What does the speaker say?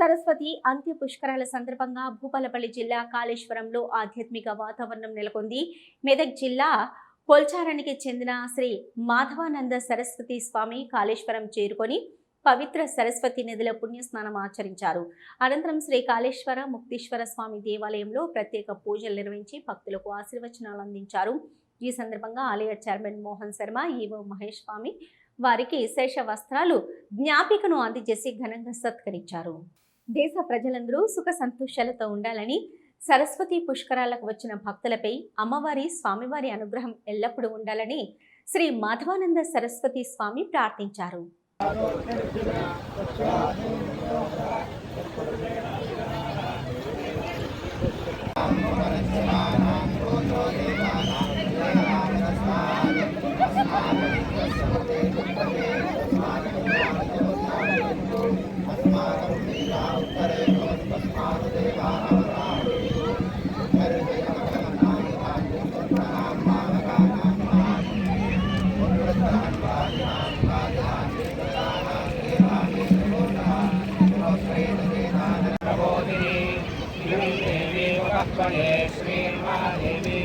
సరస్వతి అంత్య పుష్కరాల సందర్భంగా భూపాలపల్లి జిల్లా కాళేశ్వరంలో ఆధ్యాత్మిక వాతావరణం నెలకొంది. మెదక్ జిల్లా కొల్చారానికి చెందిన శ్రీ మాధవానంద సరస్వతి స్వామి కాళేశ్వరం చేరుకొని పవిత్ర సరస్వతి నదిలో పుణ్యస్నానం ఆచరించారు. అనంతరం శ్రీ కాళేశ్వర ముక్తీశ్వర స్వామి దేవాలయంలో ప్రత్యేక పూజలు నిర్వహించి భక్తులకు ఆశీర్వచనాలు అందించారు. ఈ సందర్భంగా ఆలయ చైర్మన్ మోహన్ శర్మ, ఈవో మహేష్ స్వామి వారికి శేష వస్త్రాలు, జ్ఞాపికను అందజేసి ఘనంగా సత్కరించారు. దేశ ప్రజలందరూ సుఖ సంతోషాలతో ఉండాలని, సరస్వతి పుష్కరాలకు వచ్చిన భక్తులపై అమ్మవారి స్వామివారి అనుగ్రహం ఎల్లప్పుడూ ఉండాలని శ్రీ మాధవానంద సరస్వతి స్వామి ప్రార్థించారు. श्रीर्मा देवी